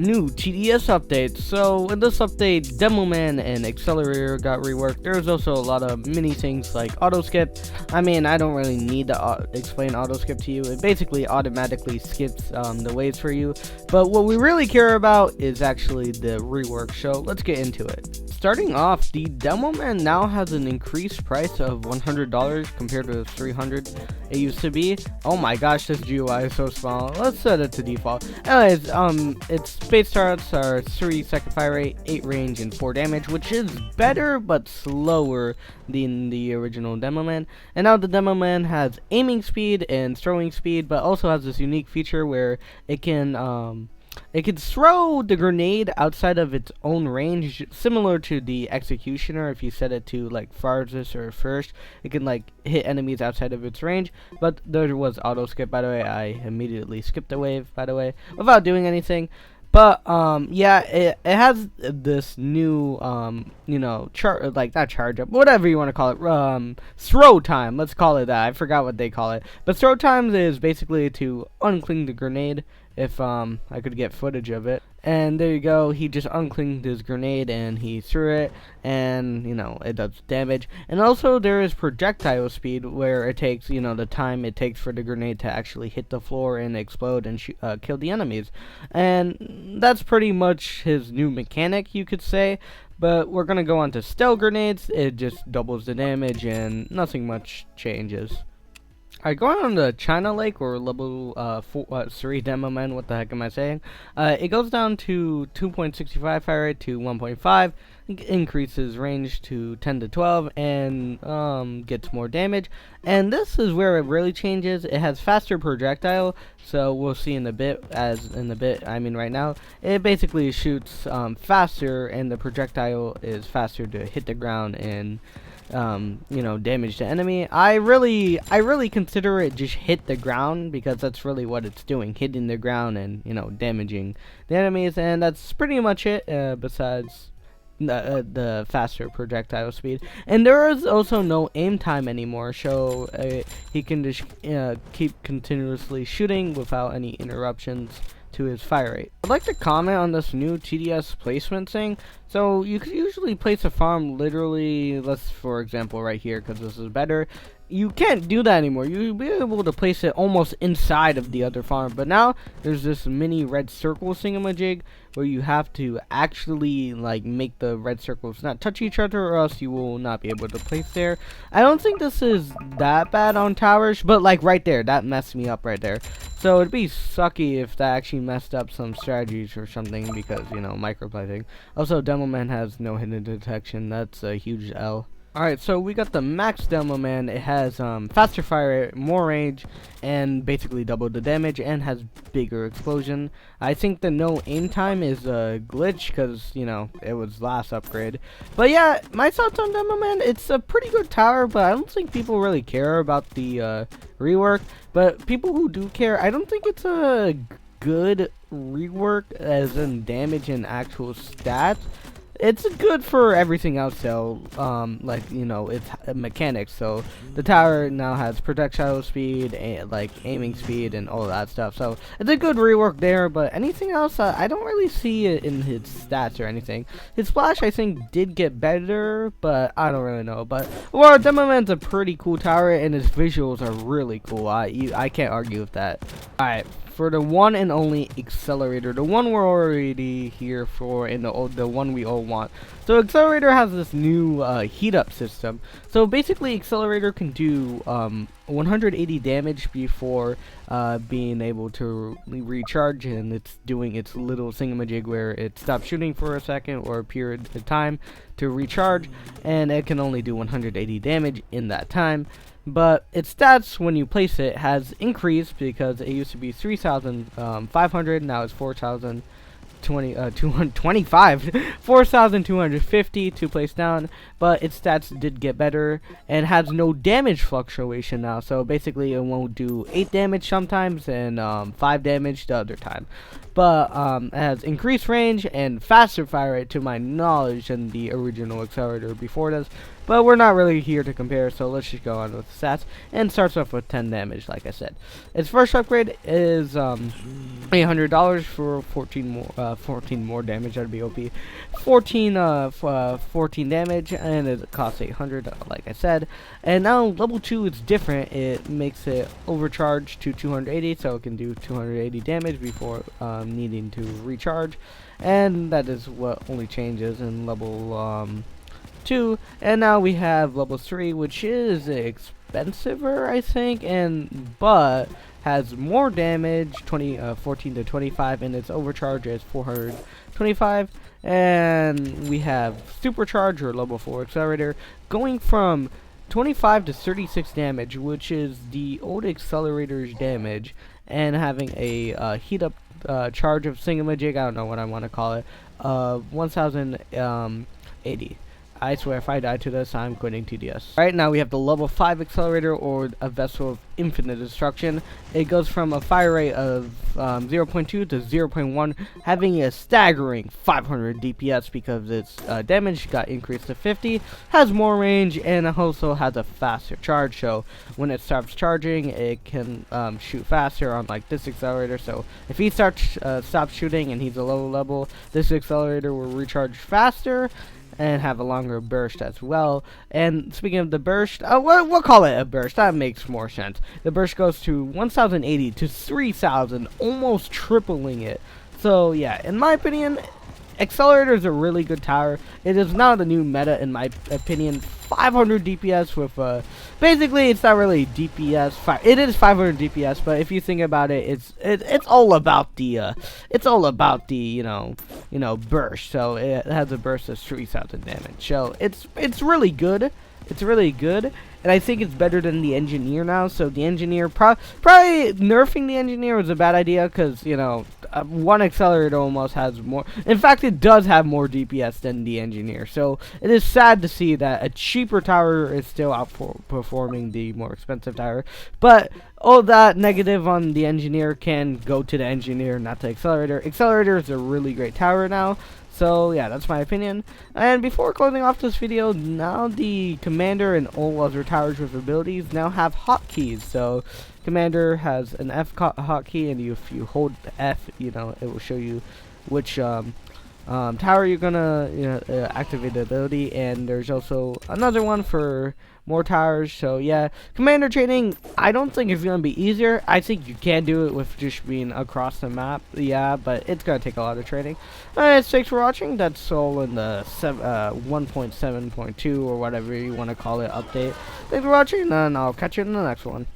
New TDS updates. So in this update, Demoman and Accelerator got reworked. There's also a lot of mini things like auto skip. I mean, I don't really need to explain auto skip to you. It basically automatically skips the waves for you. But what we really care about is actually the rework. So let's get into it. Starting off, the Demoman now has an increased price of $100 compared to $300 it used to be. Oh my gosh, this GUI is so small. Let's set it to default. Anyways, its base starts are 3-second fire rate, 8 range, and 4 damage, which is better but slower than the original Demoman. And now the Demoman has aiming speed and throwing speed, but also has this unique feature where it can throw the grenade outside of its own range, similar to the Executioner. If you set it to like farthest or first, it can like hit enemies outside of its range. But there was auto skip, by the way. I immediately skipped the wave, by the way, without doing anything. But yeah, it has this new not charge up, whatever you want to call it, throw time. Let's call it that. I forgot what they call it. But throw time is basically to uncling the grenade. If I could get footage of it. And there you go, he just unclinged his grenade and he threw it, and it does damage. And also there is projectile speed, where it takes the time it takes for the grenade to actually hit the floor and explode and kill the enemies. And that's pretty much his new mechanic, you could say. But we're gonna go on to stealth grenades. It just doubles the damage and nothing much changes. Alright, going on to China Lake, or level 3 Demoman, what the heck am I saying? It goes down to 2.65 fire rate to 1.5, increases range to 10 to 12, and gets more damage. And this is where it really changes. It has faster projectile, so we'll see in a bit, I mean right now. It basically shoots faster, and the projectile is faster to hit the ground and damage the enemy. I really consider it just hit the ground, because that's really what it's doing, hitting the ground and damaging the enemies. And that's pretty much it, besides the faster projectile speed. And there is also no aim time anymore, so he can just keep continuously shooting without any interruptions to his fire rate. I'd like to comment on this new TDS placement thing. So you could usually place a farm literally, let's for example right here, because this is better. You can't do that anymore. You'll be able to place it almost inside of the other farm, but now there's this mini red circle thingamajig where you have to actually like make the red circles not touch each other, or else you will not be able to place there. I don't think this is that bad on towers, but like right there, that messed me up right there. So it'd be sucky if that actually messed up some strategies or something, because microplating. Also, Demoman has no hidden detection. That's a huge L. Alright, so we got the max Demoman. It has faster fire rate, more range, and basically double the damage, and has bigger explosion. I think the no aim time is a glitch, because it was last upgrade. But yeah, my thoughts on Demoman, it's a pretty good tower, but I don't think people really care about the rework. But people who do care, I don't think it's a good rework as in damage and actual stats. It's good for everything else though, it's mechanics. So the tower now has projectile speed and like aiming speed and all that stuff. So it's a good rework there, but anything else, I don't really see it in his stats or anything. His splash, I think, did get better, but I don't really know. But well, Demoman's a pretty cool tower, and his visuals are really cool. I can't argue with that. Alright. For the one and only Accelerator, the one we're already here for, and the one we all want. So Accelerator has this new heat up system. So basically Accelerator can do 180 damage before being able to recharge, and it's doing its little thingamajig where it stops shooting for a second or a period of time to recharge, and it can only do 180 damage in that time. But its stats when you place it has increased, because it used to be 3,500, now it's 4,250 to place down. But its stats did get better, and has no damage fluctuation now. So basically it won't do 8 damage sometimes and 5 damage the other time. But it has increased range and faster fire rate to my knowledge than the original Accelerator before this. But we're not really here to compare, so let's just go on with the stats. And starts off with 10 damage, like I said. Its first upgrade is $800 for 14 more damage. That'd be OP. 14 damage, and it costs 800, like I said. And now level 2 is different. It makes it overcharge to 280, so it can do 280 damage before needing to recharge. And that is what only changes in level 2. And now we have level 3, which is expensiver, I think, but has more damage, 14 to 25, and its overcharge is 425. And we have supercharge, or level 4 accelerator, going from 25 to 36 damage, which is the old accelerator's damage, and having a heat up charge of singamajig, I don't know what I want to call it, 1080. I swear, if I die to this, I'm quitting TDS. Right now, we have the level 5 accelerator, or a vessel of infinite destruction. It goes from a fire rate of 0.2 to 0.1, having a staggering 500 DPS because its damage got increased to 50, has more range, and it also has a faster charge. So when it stops charging, it can shoot faster, unlike this accelerator. So if he stops shooting and he's a low level, this accelerator will recharge faster and have a longer burst as well. And speaking of the burst, we'll call it a burst. That makes more sense. The burst goes to 1080 to 3000, almost tripling it. So yeah, in my opinion, Accelerator is a really good tower. It is now the new meta, in my opinion. 500 DPS with basically it's not really DPS. It is 500 DPS, but if you think about it, it's all about the you know burst. So it has a burst of 3000 damage. So it's really good. It's really good, and I think it's better than the engineer now. So the engineer probably nerfing the engineer was a bad idea, because one accelerator almost has more. In fact, it does have more DPS than the engineer. So it is sad to see that a cheaper tower is still outperforming the more expensive tower. But all that negative on the engineer can go to the engineer, not the accelerator. Accelerator is a really great tower now. So yeah, that's my opinion. And before closing off this video, now the commander and all other towers with abilities now have hotkeys. So commander has an F hotkey, and if you hold the F, it will show you which tower you're gonna activate the ability. And there's also another one for more towers. So yeah, commander training, I don't think it's gonna be easier. I think you can do it with just being across the map, yeah, but it's gonna take a lot of training. Alright, thanks for watching. That's all in the 1.7.2 or whatever you want to call it update. Thanks for watching, and I'll catch you in the next one.